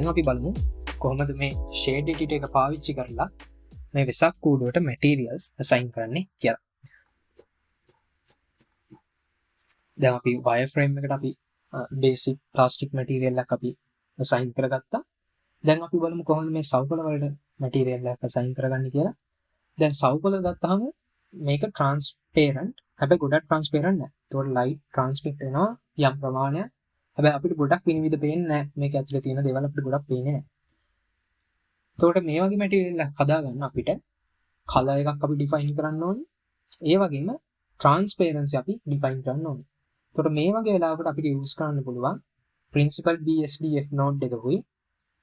දැන් අපි බලමු කොහොමද මේ ෂේඩ් එඩිටර් එක පාවිච්චි කරලා මේ වෙසක් කූඩුවට මැටීරියල්ස් අසයින් කරන්නේ කියලා. දැන් අපි වයර් ෆ්‍රේම් එකට අපි බේසික් ප්ලාස්ටික් මැටීරියල් එකක් අපි අසයින් කරගත්තා. දැන් අපි බලමු කොහොමද මේ සවුපල වලට මැටීරියල් එකක් අසයින් කරගන්නේ කියලා. දැන් සවුපල ගත්තාම මේක ට්‍රාන්ස්පේරන්ට්. හැබැයි ගොඩක් ට්‍රාන්ස්පේරන්ට් නෑ. ඒතකොට ලයිට් ට්‍රාන්ස්මිට් වෙනවා යම් ප්‍රමාණයක්. හැබැයි අපිට ගොඩක් විනිවිද පේන්නේ නැහැ. මේක ඇතුලේ තියෙන දේවල් අපිට ගොඩක් පේන්නේ නැහැ. එතකොට මේ වගේ මැටීරියල් එකක් හදාගන්න අපිට කලර් එකක් අපි ඩිෆයින් කරන්න ඕනේ. ඒ වගේම ට්‍රාන්ස්පරන්සි අපි ඩිෆයින් කරන්න ඕනේ. එතකොට මේ වගේ වෙලාවකට අපිට යූස් කරන්න පුළුවන් principal BSDF node එකකුයි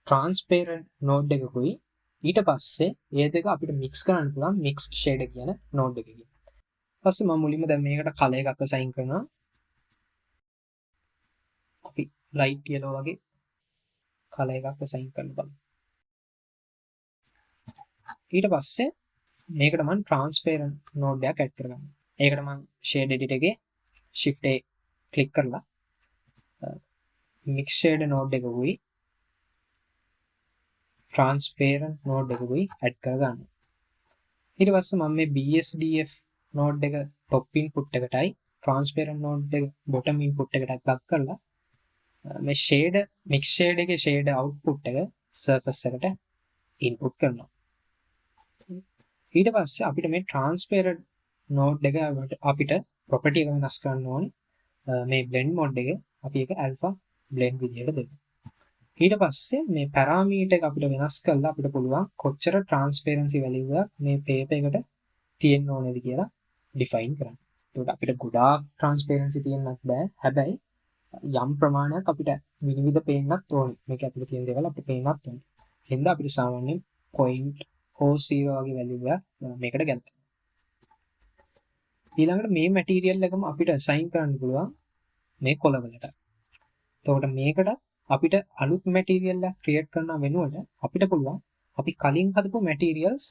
transparent node එකකුයි ඊට පස්සේ ඒ දෙක අපිට mix කරන්න පුළුවන් mix shade කියන node එකකින්. ඊපස්සේ මම මුලින්ම දැන් මේකට කලර් එකක් assign කරනවා. අපි light yellow වගේ කලර් එකක් assign කරන්න බලමු. ඊට පස්සේ මේකට මම transparent node එකක් add කරගන්නවා. ඒකට මම shade edit එකේ shift A click කරලා mix shade node එකකුයි transparent node එකකුයි add කරගන්නවා. ඊට පස්සේ මම මේ BSDF node එක top input එකටයි transparent node එක bottom input එකටයි plug කරලා මේ shade mix shade එකේ shade output එක surface එකට input කරනවා. ඊට පස්සේ අපිට මේ transparent node එක අපිට property එක වෙනස් කරන්න ඕනේ. මේ blend mode එක අපි ඒක alpha blend විදියට දෙමු. ඊට පස්සේ මේ parameter එක අපිට වෙනස් කරලා අපිට පුළුවන් කොච්චර transparency value එකක් මේ paper එකට තියෙන්න ඕනේද කියලා define කරන්න. එතකොට අපිට ගොඩාක් transparency තියෙන්නත් බෑ. හැබැයි යම් ප්‍රමාණයක් අපිට විනිවිද පේන්නත් ඕනේ. මේක ඇතුලේ තියෙන දේවල් අපිට පේන්නත් ඕනේ. එහෙනම් අපිට සාමාන්‍යයෙන් 0.00 වගේ value එකක් මේකට ගන්න. ඊළඟට මේ මැටීරියල් එකම අපිට assign කරන්න පුළුවන් මේ කොළවලට. එතකොට මේකට අපිට අලුත් මැටීරියල් එකක් ක්‍රියේට් කරන වෙනුවට අපිට පුළුවන් අපි කලින් හදපු මැටීරියල්ස්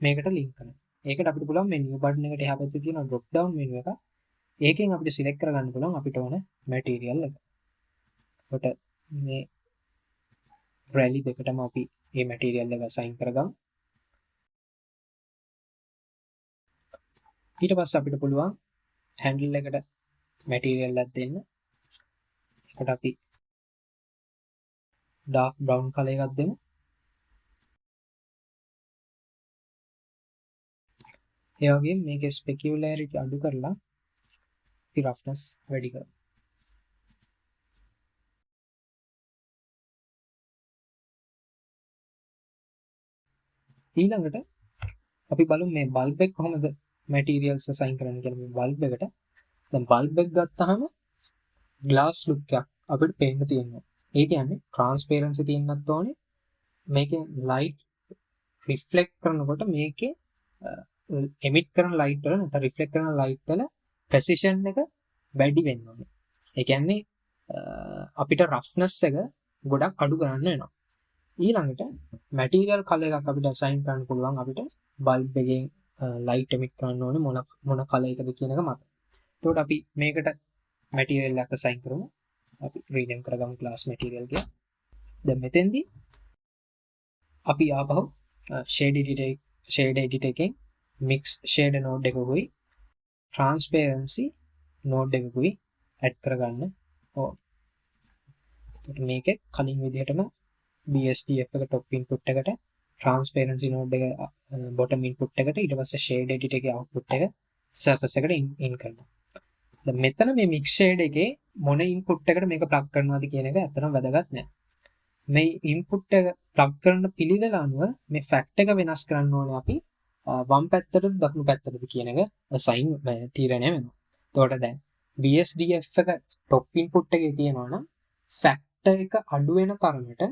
මේකට ලින්ක් කරන්න. ඒකට අපිට පුළුවන් මේ new button එකට එහා පැත්තේ තියෙන drop down menu එක. ඒකෙන් අපිට select කරගන්න පුළුවන් අපිට ඕන මැටීරියල් එක. එතකොට මේ rally දෙකටම අපි මේ මැටීරියල් එක assign කරගමු. ඊට පස්සේ අපිට පුළුවන් handle එකට මැටීරියල් එකක් දෙන්න. ඒකට අපි dark brown color එකක් දෙමු. ඒ වගේම මේකේ specularity අඩු කරලා අපි roughness වැඩි කරමු. ඊළඟට අපි බලමු මේ bulb එක කොහොමද materials assign කරන්න කියලා. මේ bulb එකට දැන් bulb එක ගත්තාම glass look එකක් අපිට පේන්න තියෙනවා. ඒ කියන්නේ transparency තියෙන්නත් ඕනේ. මේකෙන් light reflect කරනකොට මේකේ emit කරන light වල නැත්නම් reflect කරන light වල precision එක වැඩි වෙන්න ඕනේ. ඒ කියන්නේ අපිට roughness එක ගොඩක් අඩු කරන්න වෙනවා. ඊළඟට material color එකක් අපිට assign කරන්න පුළුවන් අපිට bulb එකෙන් light emit කරන්න ඕනේ මොන color එකද කියන එක මත. එතකොට අපි මේකට material එකක් assign කරමු. අපි rename කරගමු class material කියලා. දැන් මෙතෙන්දී අපි ආපහු shade edit එකෙන් mix shade node එකකුයි transparency node එකකුයි add කරගන්න ඕනේ. එතකොට මේකේ කලින් විදිහටම BSDF එක top input එකට transparency node එක bottom input එකට ඊට පස්සේ shade edit එකේ output එක surface එකට in කරනවා. දැන් මෙතන මේ mix shade එකේ මොන input එකට මේක plug කරනවද කියන එක ඇත්තටම වැදගත් නෑ. මේ input එක plug කරන පිළිවෙල අනුව මේ fact එක වෙනස් කරන්න ඕනේ අපි වම් පැත්තටද දකුණු පැත්තටද කියන එක assign තීරණය වෙනවා. එතකොට දැන් BSDF එක top input එකේ තියෙනවා නම් fact එක අඩු වෙන තරමට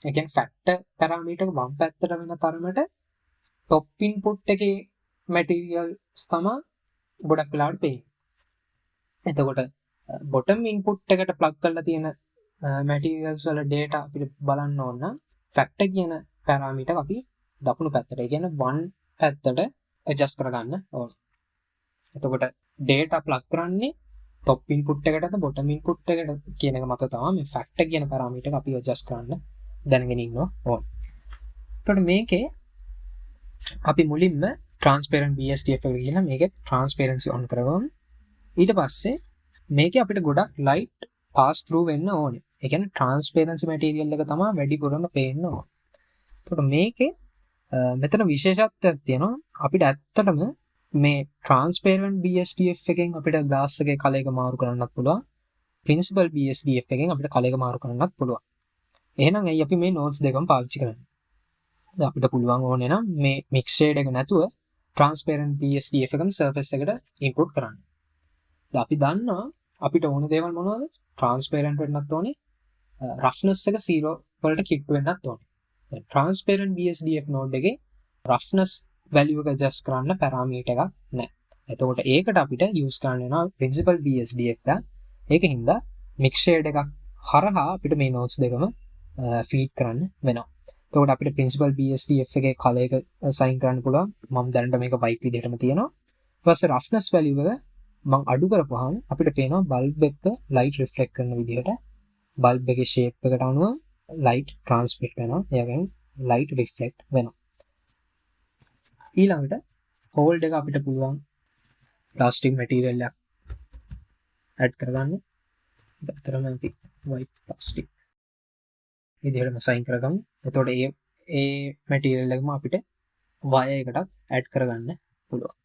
ඒ කියන්නේ factor parameter එක වම් පැත්තට වෙන තරමට top input එකේ materials තමයි ගොඩක් වෙලාවට පේන්නේ. එතකොට bottom input එකට plug කරලා තියෙන materials වල data අපිට බලන්න ඕන නම් factor කියන parameter අපි දකුණු පැත්තට ඒ කියන්නේ 1 පැත්තට adjust කරගන්න ඕන. එතකොට data plug කරන්නේ top input එකටද bottom input එකට කියන එක මත තමයි මේ factor කියන parameter එක අපි adjust කරන්න දැනගෙන ඉන්න ඕන. එතකොට මේකේ අපි මුලින්ම transparent BSDF එකට ගිහලා මේකේ transparency on කරගමු. ඊට පස්සේ මේකේ අපිට ගොඩක් light pass through වෙන්න ඕනේ. ඒ කියන්නේ transparency material එක තමයි වැඩිපුරම පේන්න ඕනේ. එතකොට මේකේ මෙතන විශේෂත්වයක් තියෙනවා. අපිට ඇත්තටම මේ transparent BSDF එකෙන් අපිට glass එකේ කලර් එක මාරු කරන්නත් පුළුවන්. principal BSDF එකෙන් අපිට කලර් එක මාරු කරන්නත් පුළුවන්. එහෙනම් ඇයි අපි මේ nodes දෙකම පාවිච්චි කරන්නේ? අපිට පුළුවන් ඕනේ නම් මේ mix shade එක නැතුව transparent BSDF එකම surface එකට input කරන්න. දැන් අපි දන්නවා අපිට ඕන දේවල් මොනවද? transparent වෙන්නත් ඕනේ. roughness එක 0 වලට කිට්ටු වෙන්නත් ඕනේ. දැන් transparent BSDF node එකේ roughness value එක adjust කරන්න parameter එකක් නැහැ. එතකොට ඒකට අපිට use කරන්න වෙනවා principal BSDF එක. ඒකින්ද mix shade එකක් හරහා අපිට මේ nodes දෙකම feed කරන්න වෙනවා. එතකොට අපිට principal BSDF එකේ color එක assign කරන්න පුළුවන්. මම දැනට මේක white විදිහටම තියෙනවා. ඊට පස්සේ roughness value එක මම අඩු කරපුවාම අපිට පේනවා bulb එක light reflect කරන විදිහට bulb එකේ shape එකට අනුව light transmit වෙනවා. ඒ වගේම light reflect වෙනවා. ඊළඟට hold එක අපිට පුළුවන් plastic material එකක් add කරගන්න. අතරම අපි white plastic විදිහටම assign කරගමු. එතකොට ඒ material එකම අපිට wire එකටත් add කරගන්න පුළුවන්.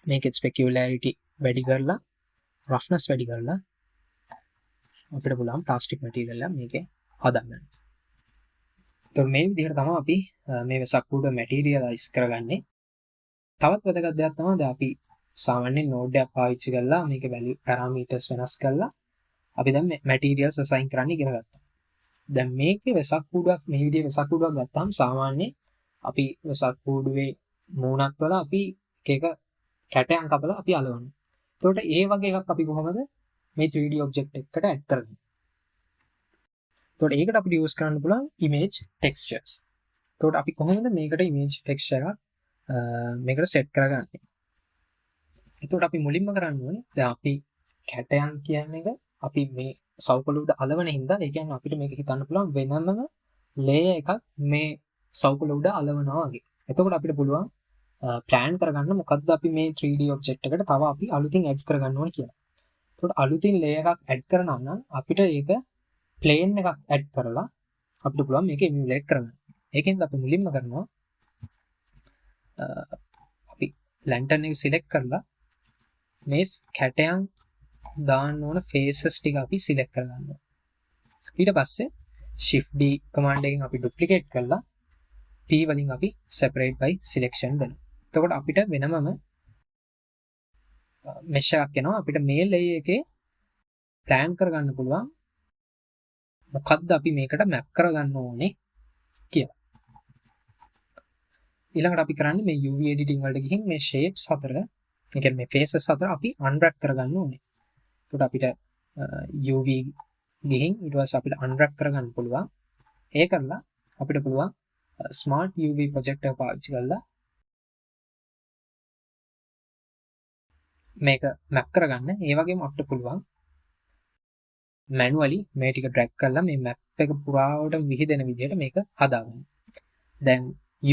මේකේ specularity වැඩි කරලා roughness වැඩි කරලා අපිට පුළුවන් plastic material එක මේකේ හදාගන්න. එතකොට මේ විදිහට තමයි අපි මේ වෙසක් කූඩ materialize කරගන්නේ. තවත් වැදගත් දෙයක් තමයි දැන් අපි සාමාන්‍යයෙන් node එකක් පාවිච්චි කරලා මේකේ value parameters වෙනස් කරලා අපි දැන් materials assign කරන්න ඉගෙන ගත්තා. දැන් මේකේ වෙසක් කූඩුවක් මේ විදිහේ වෙසක් කූඩුවක් ගත්තාම සාමාන්‍යයෙන් අපි වෙසක් කූඩුවේ මූණත් වල අපි එක කැටයන් කපලා අපි අලවනවා. එතකොට ඒ වගේ එකක් අපි කොහොමද මේ 3D object එකකට add කරගන්නේ? එතකොට ඒකට අපිට use කරන්න පුළුවන් image textures. එතකොට අපි කොහොමද මේකට image texture එකක් මේකට set කරගන්නේ? එතකොට අපි මුලින්ම කරන්න ඕනේ දැන් අපි කැටයන් කියන එක අපි මේ සවුකල උඩ අලවන හින්දා ඒ කියන්නේ අපිට මේක හිතන්න පුළුවන් වෙනම layer එකක් මේ සවුකල උඩ අලවනවා වගේ. එතකොට අපිට පුළුවන් plan කරගන්න මොකද්ද අපි මේ 3D object එකට තව අපි අලුතින් add කරගන්න ඕනේ කියලා. එතකොට අලුතින් layer එකක් add කරනවා නම් අපිට ඒක plane එකක් add කරලා අපිට පුළුවන් මේක emulate කරගන්න. ඒකෙන්ද අපි මුලින්ම කරනවා අපි lantern එක select කරලා මේ කැටයන් දාන්න ඕන faces ටික අපි select කරගන්නවා. ඊට පස්සේ shift D command එකෙන් අපි duplicate කරලා P වලින් අපි separate by selection දෙනවා. එතකොට අපිට වෙනමම mesh එකක් එනවා. අපිට මේ layer එකේ plan කරගන්න පුළුවන් මොකද්ද අපි මේකට map කරගන්න ඕනේ කියලා. ඊළඟට අපි කරන්නේ මේ UV editing වලට ගිහින් මේ shapes හතර, ඒ කියන්නේ මේ faces හතර අපි unwrap කරගන්න ඕනේ. එතකොට අපිට UV ගිහින් ඊට පස්සේ අපිට unwrap කරගන්න පුළුවන්. ඒ කරලා අපිට පුළුවන් smart UV project එක පාවිච්චි කරලා මේක map කරගන්න. ඒ වගේම අපිට පුළුවන් manually මේ ටික drag කරලා මේ map එක පුරාවටම විහිදෙන විදිහට මේක හදාගන්න. දැන්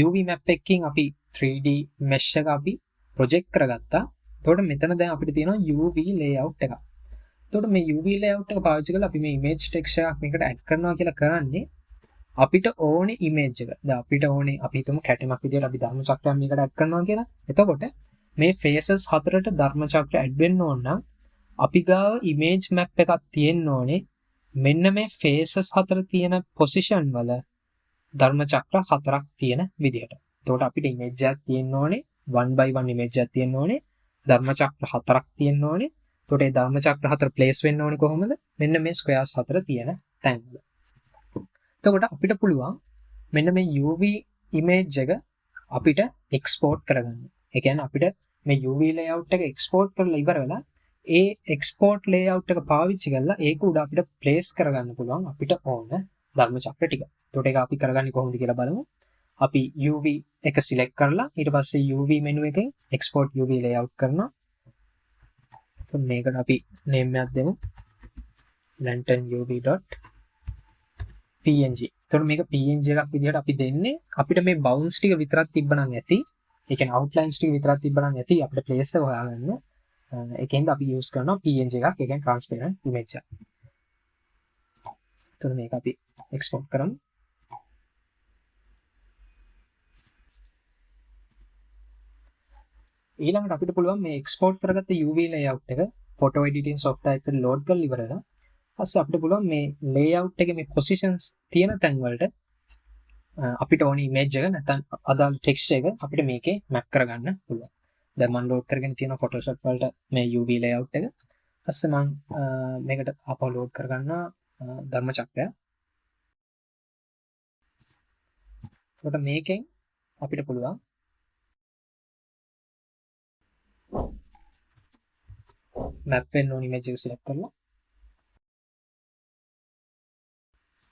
UV map එකකින් අපි 3D mesh එක අපි project කරගත්තා. එතකොට මෙතන දැන් අපිට තියෙනවා UV layout එකක්. එතකොට මේ UV layout එක පාවිච්චි කරලා අපි මේ image texture එකක් මේකට add කරනවා කියලා කරන්නේ අපිට ඕනේ image එක. දැන් අපිට ඕනේ අපි හිතමු කැටමක් විදියට අපි ධර්ම චක්‍රයක් මේකට add කරනවා කියලා. එතකොට මේ faces හතරට ධර්ම චක්‍ර add වෙන්න ඕන නම් අපි ගාව image map එකක් තියෙන්න ඕනේ. මෙන්න මේ faces හතර තියෙන position වල ධර්ම චක්‍ර හතරක් තියෙන විදිහට. එතකොට අපිට image එකක් තියෙන්න ඕනේ 1/1 image එකක් තියෙන්න ඕනේ. ධර්ම චක්‍ර හතරක් තියෙන්න ඕනේ. එතකොට ඒ ධර්ම චක්‍ර හතර place වෙන්න ඕනේ කොහොමද? මෙන්න මේ squares හතර තියෙන තැන්වල. එතකොට අපිට පුළුවන් මෙන්න මේ UV image එක අපිට export කරගන්න. ඒ කියන්නේ අපිට මේ UV layout එක export කරලා ඉවර වෙලා ඒ export layout එක පාවිච්චි කරලා ඒක උඩ අපිට place කරගන්න පුළුවන් අපිට ඕන ධර්ම චක්‍ර ටික. එතකොට ඒක අපි කරගන්නේ කොහොමද කියලා බලමු. අපි UV එක select කරලා ඊට පස්සේ UV menu එකෙන් export UV layout කරනවා. එතකොට මේකට අපි name එකක් දෙමු. lantern uv. PNG. එතකොට මේක PNG එකක් විදිහට අපි දෙන්නේ අපිට මේ bounds ටික විතරක් තිබ්බනම් ඇති. ඒ කියන්නේ outlines ටික විතරක් තිබ්බනම් ඇති අපිට place එක හොයාගන්න. ඒකෙන්ද අපි use කරනවා PNG එකක්. ඒ කියන්නේ transparent image එක. එතකොට මේක අපි export කරමු. ඊළඟට අපිට පුළුවන් මේ export කරගත්ත UV layout එක photo editing software එකට load කරලා ඉවරලා ඊපස්සේ අපිට පුළුවන් මේ layout එකේ මේ positions තියෙන තැන් වලට අපිට ඕන image එක නැත්නම් අදාළ text එක අපිට මේකේ map කරගන්න පුළුවන්. දැන් මම load කරගෙන තියෙන Photoshop වලට මේ UV layout එක. ඊපස්සේ මම මේකට අපව load කරගන්නවා ධර්ම චක්‍රය. එතකොට මේකෙන් අපිට පුළුවන් map වෙන්න ඕන image එක select කරලා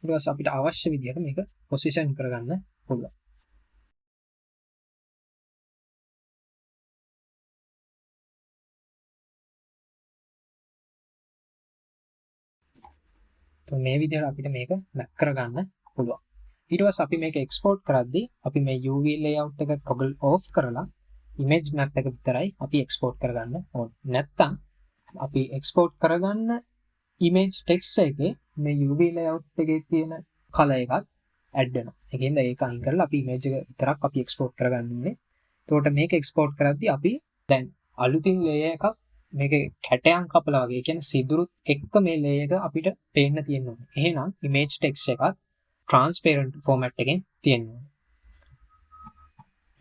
ඊට පස්සේ අපිට අවශ්‍ය විදිහට මේක position කරගන්න පුළුවන්. તો මේ විදිහට අපිට මේක map කරගන්න පුළුවන්. ඊට පස්සේ අපි මේක export කරද්දී අපි මේ UV layout එක toggle off කරලා image map එක විතරයි අපි export කරගන්න ඕනේ. නැත්තම් අපි export කරගන්න image text එකේ මේ UV layout එකේ තියෙන color එකත් add වෙනවා. ඒකෙන්ද ඒක අයින් කරලා අපි image එක විතරක් අපි export කරගන්න ඕනේ. එතකොට මේක export කරද්දී අපි දැන් අලුතින් layer එකක් මේකේ කැටයන් කපලා වගේ කියන්නේ සිදුරුත් එක්ක මේ layer එක අපිට පේන්න තියෙන්න ඕනේ. එහෙනම් image text එකත් transparent format එකෙන් තියෙන්න ඕනේ.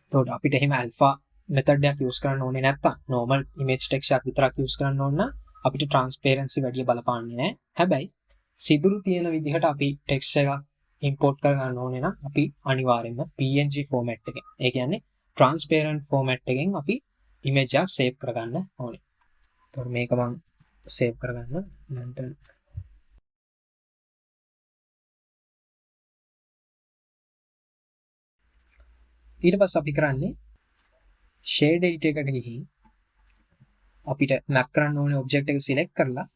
එතකොට අපිට එහෙම alpha method එකක් use කරන්න ඕනේ නැත්තම් normal image text එකක් විතරක් use කරන්න ඕන නම් අපිට transparency වැඩි බලපාන්නේ නැහැ. හැබැයි සිදුරු තියෙන විදිහට අපි text එකක් import කරගන්න ඕනේ නම් අපි අනිවාර්යයෙන්ම PNG format එකෙන්. ඒ කියන්නේ transparent format එකෙන් අපි image එක save කරගන්න ඕනේ. එතකොට මේක මම save කරගන්න mental ඊට පස්සේ අපි කරන්නේ shade editor එකට ගිහින් අපිට map කරන්න ඕනේ object එක select කරලා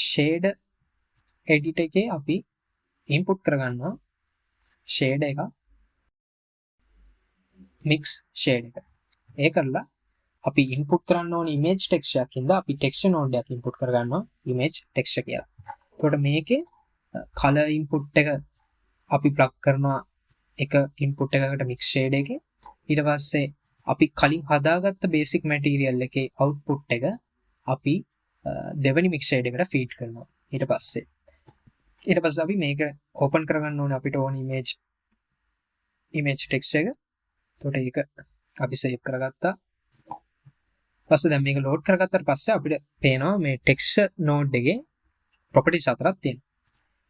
shade editor එකේ අපි input කරගන්නවා shade එක mix shade එක. ඒ කරලා අපි input කරන්න ඕනේ image texture එකක් ඉඳලා අපි texture node එකක් input කරගන්නවා image texture කියලා. එතකොට මේකේ color input එක අපි plug කරනවා එක input එකකට mix shade එකේ. ඊට පස්සේ අපි කලින් හදාගත්ත basic material එකේ output එක අපි දෙවෙනි mix shade එකට feed කරනවා. ඊට පස්සේ අපි මේක open කරගන්න ඕනේ අපිට ඕන image text එක. එතකොට ඒක අපි save කරගත්තා. ඊපස්සේ දැන් මේක load කරගත්තාට පස්සේ අපිට පේනවා මේ texture node එකේ properties හතරක් තියෙනවා.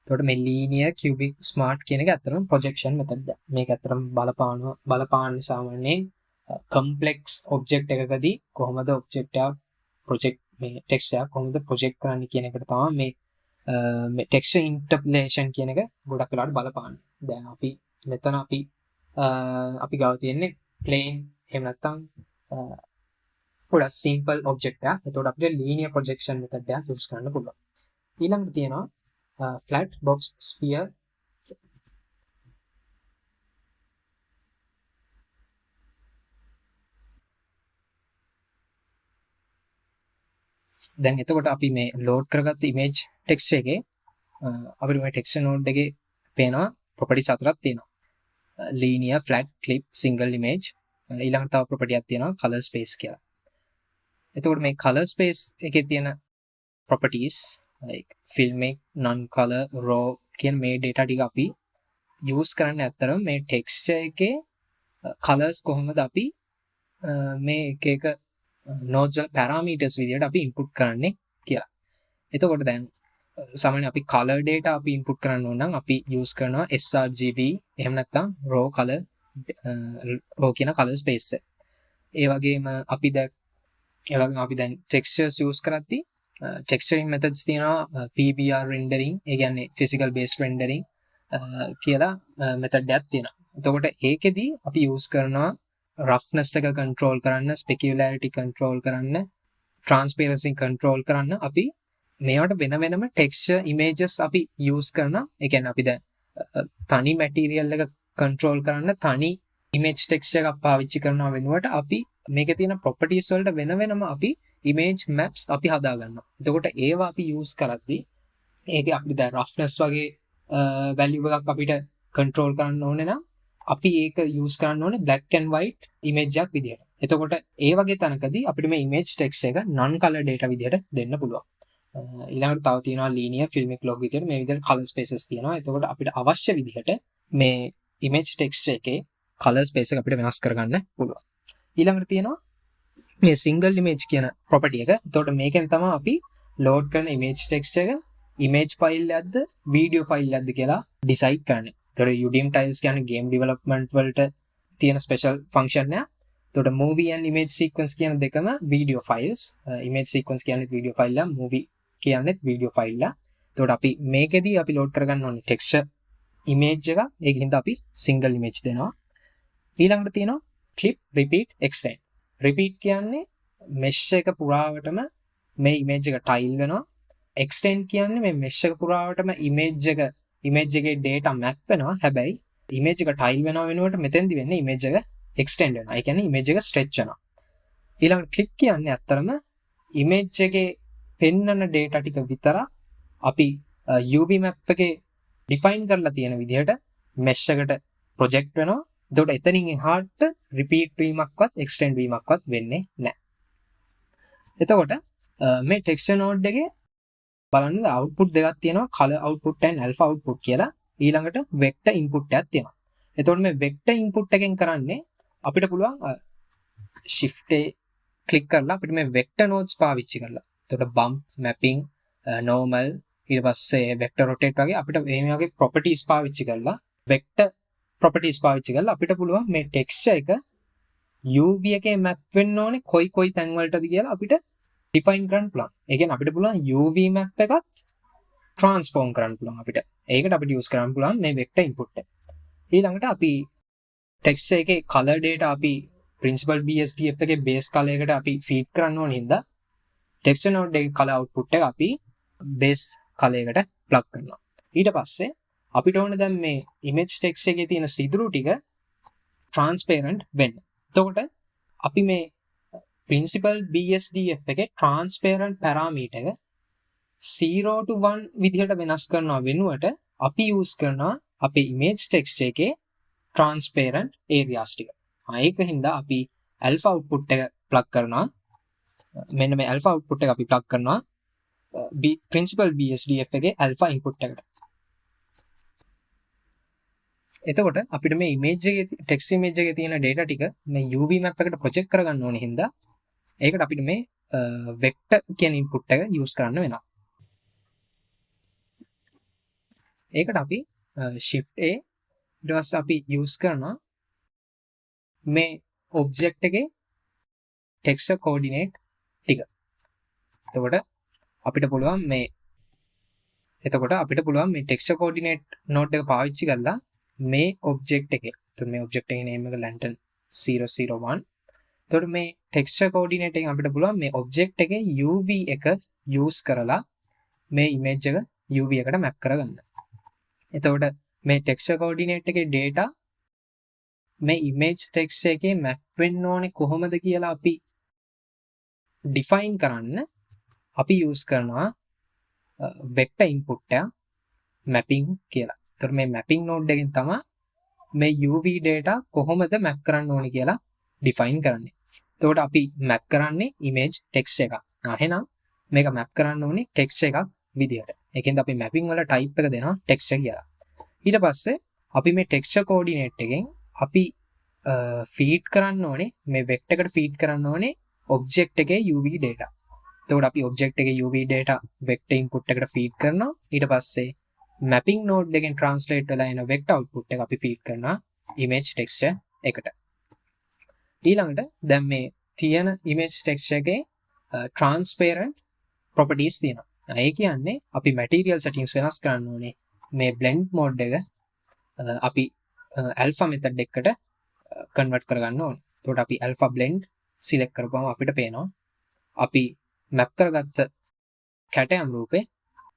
එතකොට මේ linear cubic smart කියන එක ඇත්තටම projection method එක. මේක ඇත්තටම බලපාන්නේ සාමාන්‍යයෙන් complex object එකකදී කොහොමද object එක project මේ texture එක කොහොමද project කරන්නේ කියන එකට තමයි මේ texture interpolation කියන එක ගොඩක් වෙලාවට බලපාන්නේ. දැන් අපි මෙතන අපි ගාව තියෙන්නේ plain එහෙම නැත්නම් ගොඩක් simple object එකක්. එතකොට අපිට linear projection method එකක් use කරන්න පුළුවන්. ඊළඟට තියෙනවා flat box sphere. දැන් එතකොට අපි මේ load කරගත්ත image text එකේ අපිට මේ texture node එකේ පේනවා properties හතරක් තියෙනවා. linear, flat, clip, single image. ඊළඟට තව property එකක් තියෙනවා color space කියලා. එතකොට මේ color space එකේ තියෙන properties like filmic, non-color, raw කියන මේ data ටික අපි use කරන්නේ ඇත්තටම මේ texture එකේ colors කොහොමද අපි මේ එක nodes parameters විදිහට අපි input කරන්නේ කියලා. එතකොට දැන් සාමාන්‍යයෙන් අපි color data අපි input කරන්න ඕන නම් අපි use කරනවා sRGB එහෙම නැත්නම් raw color raw කියන color space එක. ඒ වගේම අපි දැන් textures use කරද්දී texturing methods තියෙනවා PBR rendering ඒ කියන්නේ physical based rendering කියලා method එකක් තියෙනවා. එතකොට ඒකෙදි අපි use කරනවා roughness එක control කරන්න, specularity control කරන්න, transparency control කරන්න අපි මේවට වෙන වෙනම ටෙක්ස්චර් ඉමේජස් අපි යූස් කරන. ඒ කියන්නේ අපි දැන් තනි මැටීරියල් එක කන්ට්‍රෝල් කරන්න තනි ඉමේජ් ටෙක්ස්චර් එකක් පාවිච්චි කරනවා වෙනුවට අපි මේකේ තියෙන ප්‍රොපර්ටිස් වලට වෙන වෙනම අපි ඉමේජ් මැප්ස් අපි හදා ගන්නවා. එතකොට ඒවා අපි යූස් කරද්දී ඒකේ අපිට දැන් රෆ්නස් වගේ වැලියු එකක් අපිට කන්ට්‍රෝල් කරන්න ඕනේ නම් අපි ඒක යූස් කරන්න ඕනේ black and white image එකක් විදියට. එතකොට ඒ වගේ තැනකදී අපිට මේ image text එක non color data විදියට දෙන්න පුළුවන්. ඊළඟට තව තියෙනවා linear filmic log විදියට මේ විදියට color spaces තියෙනවා. එතකොට අපිට අවශ්‍ය විදිහට මේ image text එකේ color space එක අපිට වෙනස් කරගන්න පුළුවන්. ඊළඟට තියෙනවා මේ single image කියන property එක. එතකොට මේකෙන් තමයි අපි load කරන image text එක image file එකක්ද video file එකක්ද කියලා decide කරන්නේ. එතකොට UDM tiles කියන්නේ game development වලට තියෙන special function එක. එතකොට movie and image sequence කියන දෙකම video files. Image sequence කියන්නේ video file එක, movie කියන්නේ video file එක. එතකොට අපි මේකෙදී අපි load කරගන්න ඕනේ texture image එක. ඒකින්ද අපි single image දෙනවා. ඊළඟට තියෙනවා clip, repeat, extend. repeat කියන්නේ mesh එක පුරාවටම මේ image එක tile වෙනවා. extend කියන්නේ මේ mesh එක පුරාවටම image එකේ data map වෙනවා. හැබැයි image එක tile වෙනව වෙනුවට මෙතෙන්දි වෙන්නේ image එක extend වෙනවා. ඒ කියන්නේ image එක stretch වෙනවා. ඊළඟට clip කියන්නේ අත්‍තරම image එකේ පෙන්නන data ටික විතර අපි UV map එකේ define කරලා තියෙන විදිහට mesh එකට project වෙනවා. එතකොට එතනින් එහාට repeat වීමක්වත් extend වීමක්වත් වෙන්නේ නැහැ. එතකොට මේ texture node එකේ බලන්න output දෙකක් තියෙනවා, color output and alpha output කියලා. ඊළඟට vector input එකක් තියෙනවා. එතකොට මේ vector input එකෙන් කරන්නේ අපිට පුළුවන් shift A click කරලා අපිට මේ vector nodes පාවිච්චි කරලා. එතකොට bump, mapping, normal, ඊට පස්සේ vector rotate වගේ අපිට මේ වගේ properties පාවිච්චි කරලා vector properties පාවිච්චි කරලා අපිට පුළුවන් මේ texture එක UV එකේ map වෙන්න ඕනේ කොයි තැන් වලටද කියලා අපිට define කරන්න පුළුවන්. ඒ කියන්නේ අපිට පුළුවන් UV map එකත් transform කරන්න පුළුවන් අපිට. ඒකට අපිට use කරන්න පුළුවන් මේ vector input එක. ඊළඟට අපි texture එකේ color data අපි principal BSDF එකේ base color එකට අපි feed කරන්න ඕන හින්දා texture node එකේ color output එක අපි base color එකට plug කරනවා. ඊට පස්සේ අපිට ඕන දැන් මේ image text එකේ තියෙන සිදුරු ටික transparent වෙන්න. එතකොට අපි මේ principal BSDF එකේ transparent parameter එක 0 to 1 විදිහට වෙනස් කරනවා වෙනුවට අපි use කරනවා අපේ image text එකේ transparent areas ටික. ඒක හින්දා අපි alpha output එක plug කරනවා. මෙන්න මේ alpha output එක අපි plug කරනවා principal BSDF එකේ alpha input එකට. එතකොට අපිට මේ image එකේ text image එකේ තියෙන data ටික මේ UV map එකට project කරගන්න ඕනේ හින්දා ඒකට අපිට මේ vector කියන input එක use කරන්න වෙනවා. ඒකට අපි shift A ඊට පස්සේ අපි use කරනවා මේ object එකේ texture coordinate ටික. එතකොට අපිට පුළුවන් මේ texture coordinate node එක පාවිච්චි කරලා මේ object එකේ මේ object එකේ name එක lantern 001. එතකොට මේ texture coordinate එකෙන් අපිට පුළුවන් මේ object එකේ UV එක use කරලා මේ image එක UV එකට map කරගන්න. එතකොට මේ texture coordinate එකේ data මේ image text එකේ map වෙන්න ඕනේ කොහොමද කියලා අපි define කරන්න අපි use කරනවා vector input එක mapping කියලා. එතකොට මේ mapping node එකෙන් තමයි මේ UV data කොහොමද map කරන්න ඕනේ කියලා define කරන්නේ. එතකොට අපි map කරන්නේ image text එකක්. එහෙනම් මේක map කරන්න ඕනේ text එකක් විදියට. ඒකෙන්ද අපි mapping වල type එක දෙනවා texture කියලා. ඊට පස්සේ අපි මේ texture coordinate එකෙන් අපි feed කරන්න ඕනේ මේ vector එකට feed කරන්න ඕනේ object එකේ UV data. එතකොට අපි object එකේ UV data vector input එකට feed කරනවා. ඊට පස්සේ mapping node එකෙන් translate වෙලා එන vector output එක අපි feed කරනවා image texture එකට. ඊළඟට දැන් මේ තියෙන image texture එකේ transparent properties තියෙනවා. ඒ කියන්නේ අපි material settings වෙනස් කරන්න ඕනේ. මේ blend mode එක අපි alpha method එකකට convert කරගන්න ඕනේ. එතකොට අපි alpha blend select කරපුවම අපිට පේනවා අපි map කරගත්ත කැටයම් රූපේ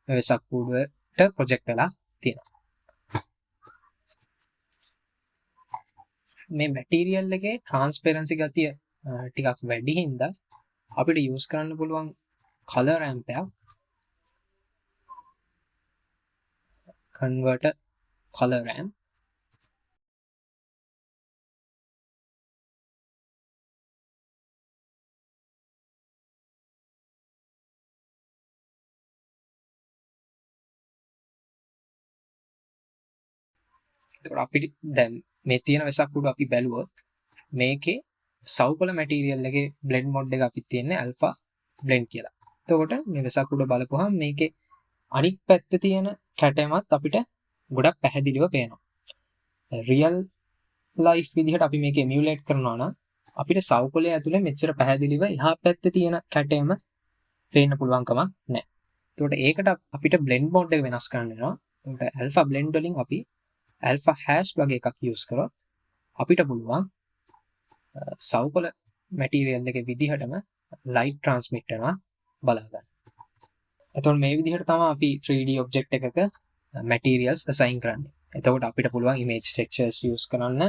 මේ වෙසක් කූඩුවට ප්‍රොජෙක්ට් වෙලා තියෙනවා. මේ මැටීරියල් එකේ ට්‍රාන්ස්පරන්සි ගතිය ටිකක් වැඩි හින්දා අපිට යූස් කරන්න පුළුවන් කලර් රැම්ප් එකක් converter color ramp. එතකොට අපිට දැන් මේ තියෙන වෙසක් කුඩු අපි බැලුවොත් මේකේ සවුපල මැටීරියල් එකේ බ්ලෙන්ඩ් මොඩ් එක අපි තියන්නේ ඇල්ෆා බ්ලෙන්ඩ් කියලා. එතකොට මේ වෙසක් කුඩු බලපුවහම මේකේ අනිත් පැත්තේ තියෙන කැටයමත් අපිට ගොඩක් පැහැදිලිව පේනවා. රියල් ලයිෆ් විදිහට අපි මේක එමියුලේට් කරනවා නම් අපිට සවුපලයේ ඇතුලේ මෙච්චර පැහැදිලිව එහා පැත්තේ තියෙන කැටයම පේන්න පුළුවන් කමක් නැහැ. එතකොට ඒකට අපිට බ්ලෙන්ඩ් මොඩ් එක වෙනස් කරන්න වෙනවා. එතකොට ඇල්ෆා බ්ලෙන්ඩ් වලින් අපි ඇල්ෆා හැෂ් වගේ එකක් යූස් කරොත් අපිට පුළුවන් සවුපල මැටීරියල් එකේ විදිහටම ලයිට් ට්‍රාන්ස්මිට් කරනවා බලා ගන්න. එතකොට මේ විදිහට තමයි අපි 3D ඔබ්ජෙක්ට් එකක materials assign කරන්නේ. එතකොට අපිට පුළුවන් image textures use කරන්න.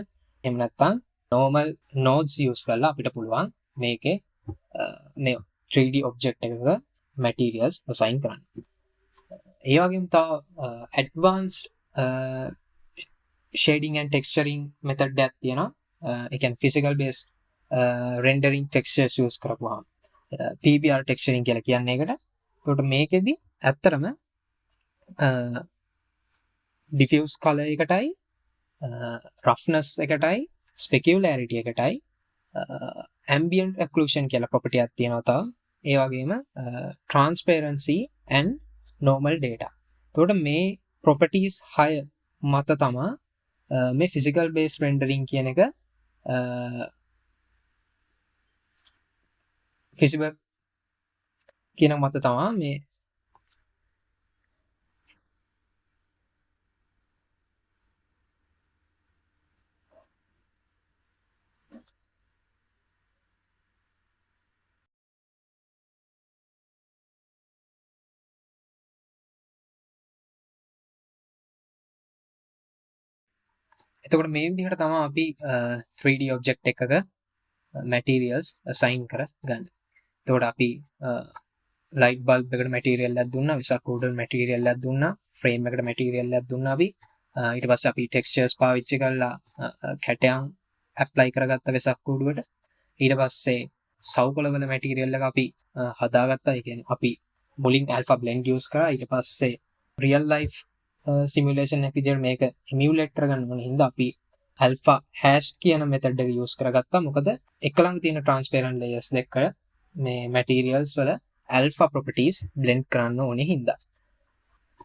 එහෙම නැත්නම් normal nodes use කරලා අපිට පුළුවන් මේකේ මේ 3D object එකක materials assign කරන්න. ඒ වගේම තව advanced shading and texturing method එකක් තියෙනවා. ඒ කියන්නේ physical based rendering textures use කරපුවාම PBR texturing කියලා කියන්නේ ඒකට. එතකොට මේකෙදි ඇත්තටම diffuse color එකටයි roughness එකටයි specularity එකටයි ambient occlusion කියලා property එකක් තියෙනවා තව. ඒ වගේම transparency and normal data. එතකොට මේ properties 6 මත තමයි මේ physical based rendering කියන එක physical කියන මත තමයි මේ එතකොට මේ විදිහට තමයි අපි 3D object එකක materials assign කරගන්නේ. එතකොට අපි light bulb එකට material එකක් දුන්නා, විසක් කූඩුවට material එකක් දුන්නා, frame එකට material එකක් දුන්නා අපි. ඊට පස්සේ අපි textures පාවිච්චි කරලා කැටයන් apply කරගත්ත වෙසක් කූඩුවට. ඊට පස්සේ සවුපල වල material එක අපි හදාගත්තා. ඒ කියන්නේ අපි මුලින් alpha blend use කරා. ඊට පස්සේ real life simulation එක විදිහට මේක emulate කරගන්න ඕන හින්දා අපි alpha hash කියන method එක use කරගත්තා. මොකද එක ළඟ තියෙන transparent layers දෙක මේ materials වල alpha properties blend කරන්න ඕනේ හින්දා.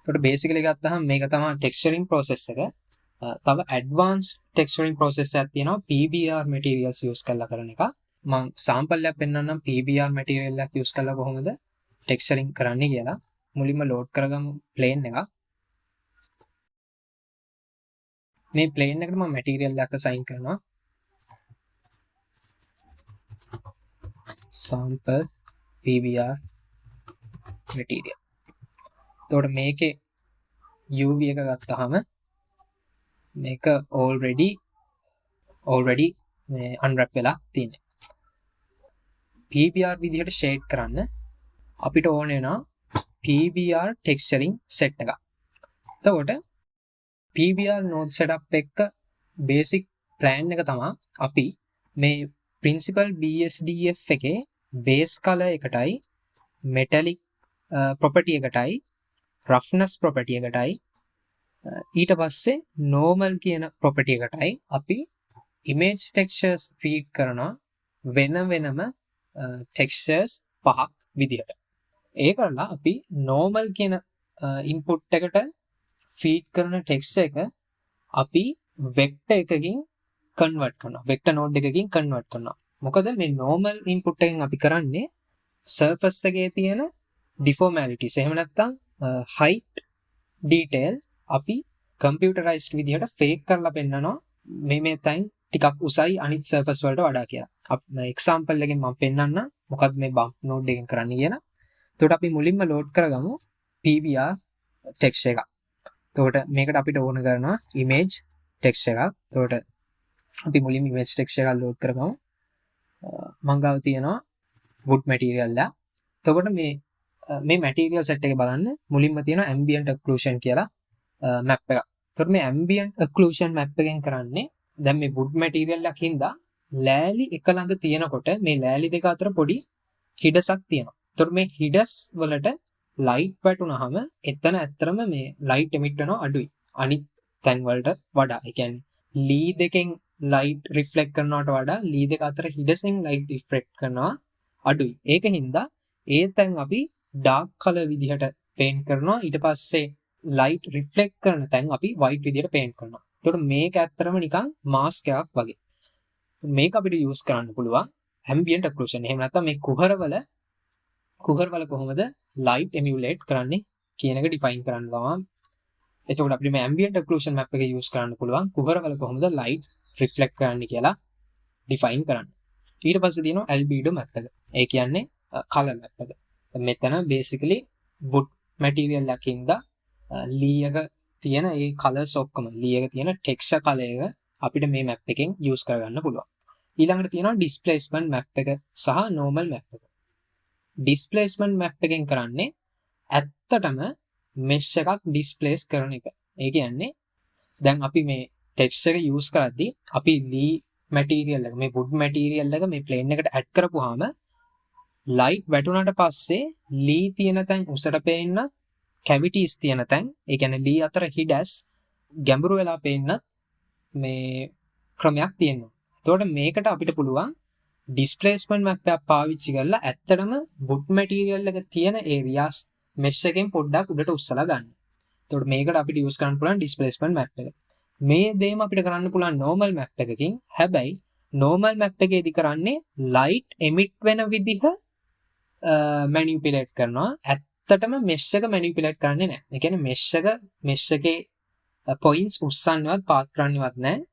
ඒකට basically ගත්තහම මේක තමයි texturing process එක. තව advanced texturing process එකක් තියෙනවා PBR materials use කරලා කරන එක. මම sample එකක් පෙන්නන්නම් PBR material එකක් use කරලා කොහොමද texturing කරන්නේ කියලා. මුලින්ම load කරගමු plane එකක්. මේ plane එකට මම material එකක් assign කරනවා. sample PBR material. එතකොට මේකේ UV එක ගත්තාම මේක already මේ unwrap වෙලා තියෙනවා. PBR විදිහට shade කරන්න අපිට ඕන වෙනවා PBR texturing set එකක්. එතකොට PBR node setup එක basic plan එක තමයි අපි මේ principal BSDF එකේ base color එකටයි metallic property එකටයි roughness property එකටයි ඊට පස්සේ normal කියන property එකටයි අපි image textures feed කරනවා වෙනම textures පහක් විදිහට. ඒ කරලා අපි normal කියන input එකට feed කරන texture එක අපි vector එකකින් convert කරනවා. vector node එකකින් convert කරනවා. මොකද මේ normal input එකෙන් අපි කරන්නේ surface එකේ තියෙන deformalities එහෙම නැත්නම් height detail අපි computerized විදිහට fake කරලා පෙන්නනවා මේ තැන් ටිකක් උසයි අනිත් surface වලට වඩා කියලා. example එකෙන් මම පෙන්නන්නම් මොකක්ද මේ bump node එකෙන් කරන්නේ කියලා. එතකොට අපි මුලින්ම ලෝඩ් කරගමු PBR ටෙක්ස්ට් එක. එතකොට මේකට අපිට ඕන කරනවා image ටෙක්ස්ට් එකක්. එතකොට අපි මුලින්ම image ටෙක්ස්ට් එකක් ලෝඩ් කරගමු. මං ගාව තියෙනවා wood material එක. එතකොට මේ material set එක බලන්න මුලින්ම තියෙනවා ambient occlusion කියලා map එක. එතකොට මේ ambient occlusion map එකෙන් කරන්නේ දැන් මේ wood material එකකින්ද ලෑලි එක ළඟ තියෙනකොට මේ ලෑලි දෙක අතර පොඩි හිඩසක් තියෙනවා. එතකොට මේ හිඩස් වලට ලයිට් වැටුනහම එතන ඇත්තරම මේ ලයිට් එමිට් වෙනවා අඩුයි. අනිත් තැන් වලට වඩා. ඒ කියන්නේ ලී දෙකෙන් ලයිට් රිෆ්ලෙක්ට් කරනවට වඩා ලී දෙක අතර හිඩසෙන් ලයිට් රිෆ්ලෙක්ට් කරනවා අඩුයි. ඒකින්ද ඒ තැන් අපි ඩාර්ක් කලර් විදිහට පේන්ට් කරනවා. ඊට පස්සේ ලයිට් රිෆ්ලෙක්ට් කරන තැන් අපි වයිට් විදිහට පේන්ට් කරනවා. එතකොට මේක ඇත්තරම නිකන් මාස්ක් එකක් වගේ. මේක අපිට යූස් කරන්න පුළුවන් ambient occlusion. එහෙම නැත්නම් මේ කුහරවල කොහොමද light emulate කරන්නේ කියන එක define කරන්න ගමන් එතකොට අපිට මේ ambient occlusion map එක use කරන්න පුළුවන් කුහරවල කොහොමද light reflect කරන්නේ කියලා define කරන්න. ඊට පස්සේ තියෙනවා albedo map එක. ඒ කියන්නේ color map එක. මෙතන basically wood material එකකින්ද lee එක තියෙන ඒ colors ඔක්කොම lee එක තියෙන texture color එක අපිට මේ map එකෙන් use කරගන්න පුළුවන්. ඊළඟට තියෙනවා displacement map එක සහ normal map එක. displacement map එකෙන් කරන්නේ ඇත්තටම mesh එකක් displace කරන එක. ඒ කියන්නේ දැන් අපි මේ text එක use කරද්දී අපි lee material එක මේ wood material එක මේ plane එකට add කරපුවාම light වැටුණාට පස්සේ lee තියෙන තැන් උසට පේන්න cavities තියෙන තැන් ඒ කියන්නේ lee අතර හිඩස් ගැඹුරු වෙලා පේන්න මේ ක්‍රමයක් තියෙනවා. එතකොට මේකට අපිට පුළුවන් displacement map එකක් පාවිච්චි කරලා ඇත්තටම wood material එක තියෙන areas mesh එකෙන් පොඩ්ඩක් උඩට උස්සලා ගන්න. එතකොට මේකට අපිට use කරන්න පුළුවන් displacement map එක. මේ දෙයම අපිට කරන්න පුළුවන් normal map එකකින්. හැබැයි normal map එකේදී කරන්නේ light emit වෙන විදිහ manipulate කරනවා. ඇත්තටම mesh එක manipulate කරන්නේ නැහැ. ඒ කියන්නේ mesh එකේ points උස්සන්නවත් පාත් කරන්නවත් නැහැ.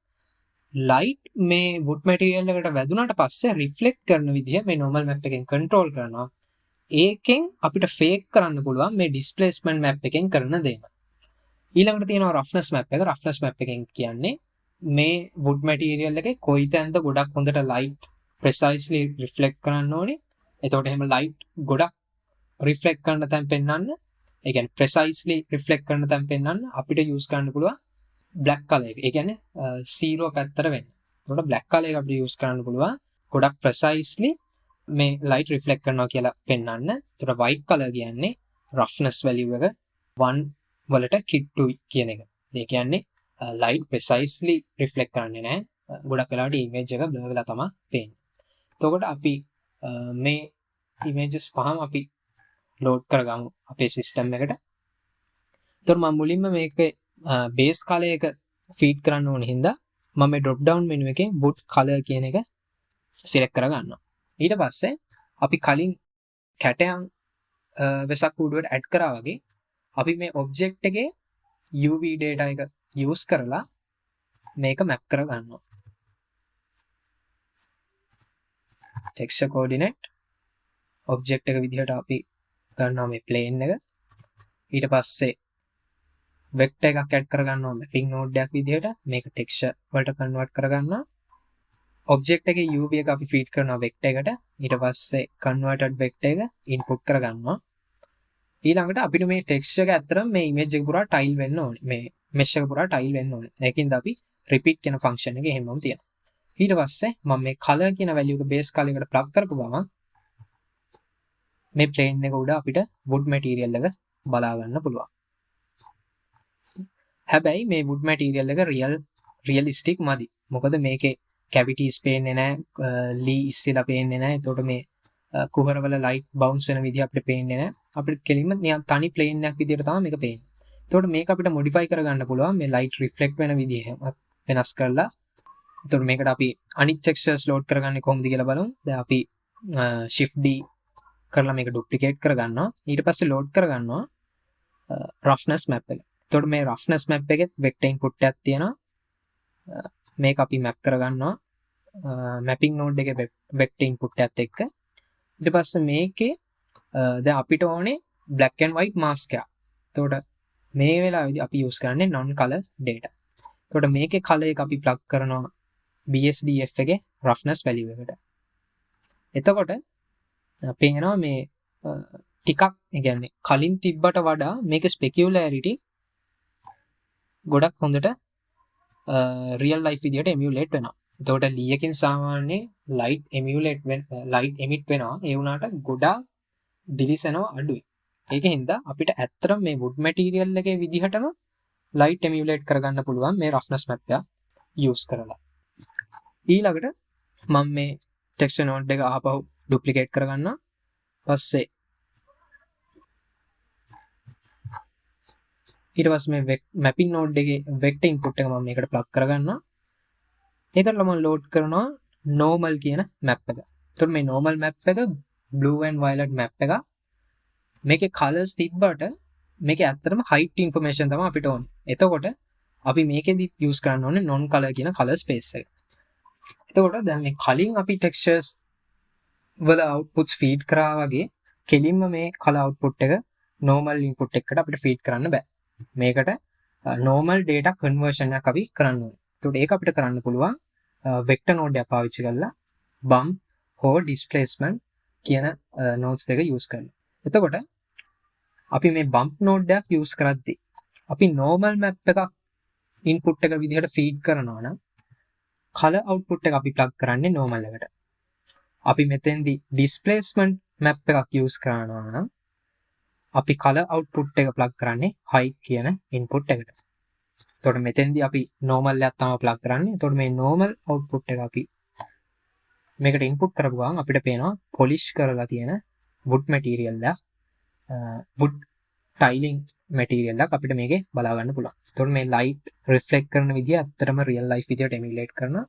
light මේ wood material එකට වැදුනට පස්සේ reflect කරන විදිහ මේ normal map එකෙන් control කරනවා. ඒකෙන් අපිට fake කරන්න පුළුවන් මේ displacement map එකෙන් කරන දේම. ඊළඟට තියෙනවා roughness map එක. roughness map එකෙන් කියන්නේ මේ wood material එකේ කොයි තැනද ගොඩක් හොඳට light precisely reflect කරන්න ඕනේ. එතකොට එහෙම light ගොඩක් reflect කරන තැන් පෙන්වන්න, ඒ කියන්නේ precisely reflect කරන තැන් පෙන්වන්න අපිට use කරන්න පුළුවන් black color එක. ඒ කියන්නේ 0 පැත්තට වෙන්න. එතකොට black color එක අපිට use කරන්න පුළුවන් ගොඩක් precisely මේ light reflect කරනවා කියලා පෙන්වන්න. එතකොට white color කියන්නේ roughness value එක 1 වලට කිට්ටුයි කියන එක. ඒ කියන්නේ light precisely reflect කරන්නේ නැහැ. ගොඩක් වෙලාවට image එක blur වෙලා තමයි පේන්නේ. එතකොට අපි මේ images පහම අපි load කරගමු අපේ system එකට. එතකොට මම මුලින්ම මේකේ base color එක feed කරන්න ඕන හින්දා මම මේ drop down menu එකෙන් wood color කියන එක select කරගන්නවා. ඊට පස්සේ අපි කලින් කැටයන් වෙසක් කූඩුවට add කරා වගේ අපි මේ object එකේ UV data එක use කරලා මේක map කරගන්නවා. texture coordinate object එක විදිහට අපි ගන්නවා මේ plane එක. ඊට පස්සේ vector එකක් add කරගන්නවා mapping node එකක් විදිහට. මේක texture වලට convert කරගන්නවා. object එකේ UV එක අපි feed කරනවා vector එකට. ඊට පස්සේ converted vector එක input කරගන්නවා. ඊළඟට අපිට මේ texture එක ඇත්තටම මේ image එක පුරා tile වෙන්න ඕනේ. මේ mesh එක පුරා tile වෙන්න ඕනේ. ඒකින්ද අපි repeat කියන function එක එහෙමම තියෙනවා. ඊට පස්සේ මම මේ color කියන value එක base color එකට plug කරපු ගමන් මේ plane එක උඩ අපිට wood material එක බලා ගන්න පුළුවන්. හැබැයි මේ wood material එක realistic මදි. මොකද මේකේ cavities පේන්නේ නැහැ, lee ඉස්සෙලා පේන්නේ නැහැ. එතකොට මේ කුහරවල light bounce වෙන විදිහ අපිට පේන්නේ නැහැ. අපිට කෙලින්ම නිකන් තනි plane එකක් විදිහට තමයි මේක පේන්නේ. එතකොට මේක අපිට modify කරගන්න පුළුවන් මේ light reflect වෙන විදිහ වෙනස් කරලා. එතකොට මේකට අපි අනිත් textures load කරගන්නේ කොහොමද කියලා බලමු. දැන් අපි shift D කරලා මේක duplicate කරගන්නවා. ඊට පස්සේ load කරගන්නවා roughness map එක. එතකොට මේ roughness map එකෙත් vector input එකක් තියෙනවා. මේක අපි map කරගන්නවා mapping node එකේ vector input එකත් එක්ක. ඊට පස්සේ මේකේ දැන් අපිට ඕනේ black and white mask එකක්. එතකොට මේ වෙලාවේදී අපි use කරන්නේ non color data. එතකොට මේකේ color එක අපි plug කරනවා BSDF එකේ roughness value එකට. එතකොට පේනවා මේ ටිකක් ඒ කියන්නේ කලින් තිබ්බට වඩා මේක specularity ගොඩක් හොඳට real life විදියට emulate වෙනවා. එතකොට Lee එකෙන් සාමාන්‍යයෙන් light emit වෙනවා. ඒ වුණාට ගොඩාක් දිලිසෙනවා අඩුයි. ඒකෙන්ද අපිට ඇත්තටම මේ wood material එකේ විදිහටම light emulate කරගන්න පුළුවන් මේ roughness map එක use කරලා. ඊළඟට මම මේ texture node එක ආපහු duplicate කරගන්නවා. පස්සේ ඊට පස්සේ මේ mapping node එකේ vector input එක මම මේකට plug කරගන්නවා. ඒකට මම load කරනවා normal කියන map එක. එතකොට මේ normal map එක blue and violet map එක. මේකේ colors තිබ්බට මේකේ ඇත්තටම height information තමයි අපිට ඕනේ. එතකොට අපි මේකෙදි use කරන්න ඕනේ non color කියන color space එක. එතකොට දැන් මේ කලින් අපි textures වල outputs feed කරා වගේ කෙලින්ම මේ color output එක normal input එකකට අපිට feed කරන්න බෑ. මේකට normal data conversion එකක් අපි කරන්න ඕනේ. එතකොට ඒක අපිට කරන්න පුළුවන් vector node එක පාවිච්චි කරලා bump හෝ displacement කියන nodes දෙක use කරලා. එතකොට අපි මේ bump node එකක් use කරද්දී අපි normal map එකක් input එක විදිහට feed කරනවා නම් color output එක අපි plug කරන්නේ normal එකට. අපි මෙතෙන්දී displacement map එකක් use කරනවා නම් අපි color output එක plug කරන්නේ height කියන input එකට. එතකොට මෙතෙන්දී අපි normal එකක් තමයි plug කරන්නේ. එතකොට මේ normal output එක අපි මේකට input කරපු ගමන් අපිට පේනවා polish කරලා තියෙන wood material එක wood tiling material එකක් අපිට මේකේ බලා ගන්න පුළුවන්. එතකොට මේ light reflect කරන විදිය ඇත්තටම real life විදියට emulate කරනවා.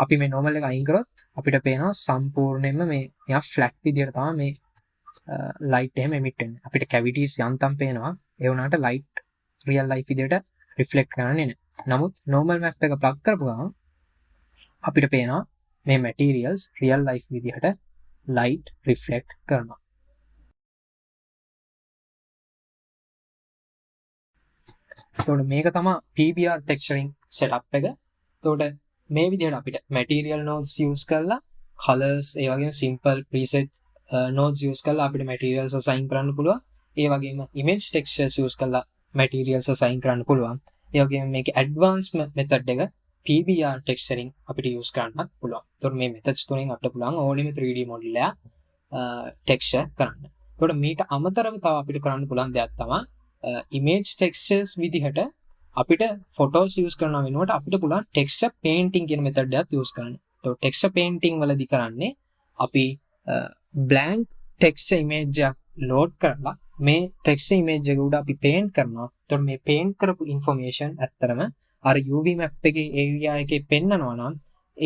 අපි මේ normal එක අයින් කරොත් අපිට පේනවා සම්පූර්ණයෙන්ම මේ නිකන් flat විදියට තමයි මේ light එහෙම emit වෙන්නේ. අපිට cavities යන්තම් පේනවා. ඒ වුණාට light real life විදියට reflect කරන්නේ නැහැ. නමුත් normal map එක plug කරපු ගමන් අපිට පේනවා මේ materials real life විදිහට light reflect කරනවා. එතකොට මේක තමයි PBR texturing setup එක. එතකොට මේ විදිහට අපිට material nodes use කරලා colors ඒ වගේම simple preset nodes use කරලා අපිට materials assign කරන්න පුළුවන්. ඒ වගේම image textures use කරලා materials assign කරන්න පුළුවන්. ඒ වගේම මේකේ advanced method එක PBR texturing අපිට use කරන්නත් පුළුවන්. එතකොට මේ methods තුනෙන් අපිට පුළුවන් ඕනෙම 3D model එක texture කරන්න. එතකොට මීට අමතරව තව අපිට කරන්න පුළුවන් දෙයක් තමයි image textures විදිහට අපිට photos use කරන වෙනුවට අපිට පුළුවන් texture painting කියන method එකක් use කරන්න. එතකොට texture painting වලදී කරන්නේ අපි blank texture image එකක් load කරලා මේ texture image එක උඩ අපි paint කරනවා. එතකොට මේ paint කරපු information ඇත්තරම අර UV map එකේ area එකේ පෙන්නනවා නම්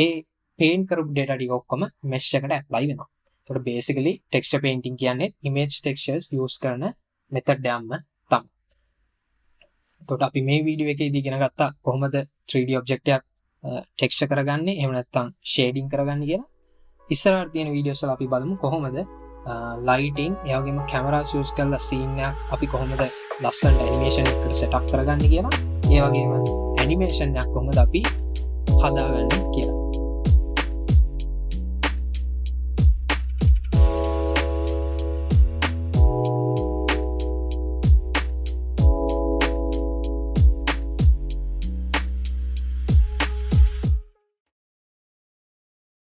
ඒ paint කරපු data ටික ඔක්කොම mesh එකට apply වෙනවා. එතකොට basically texture painting කියන්නේ image textures use කරන method එකක්ම තමයි. එතකොට අපි මේ වීඩියෝ එකේදී ඉගෙන ගත්තා කොහොමද 3D object එකක් texture කරගන්නේ එහෙම නැත්නම් shading කරගන්නේ කියලා. ඉස්සරහට තියෙන වීඩියෝස් වල අපි බලමු කොහොමද lighting ඒ වගේම cameras use කරලා scene එකක් අපි කොහොමද ලස්සනට animation එකකට set up කරගන්නේ කියලා. ඒ වගේම animation එකක් කොහොමද අපි හදාගන්නේ කියලා.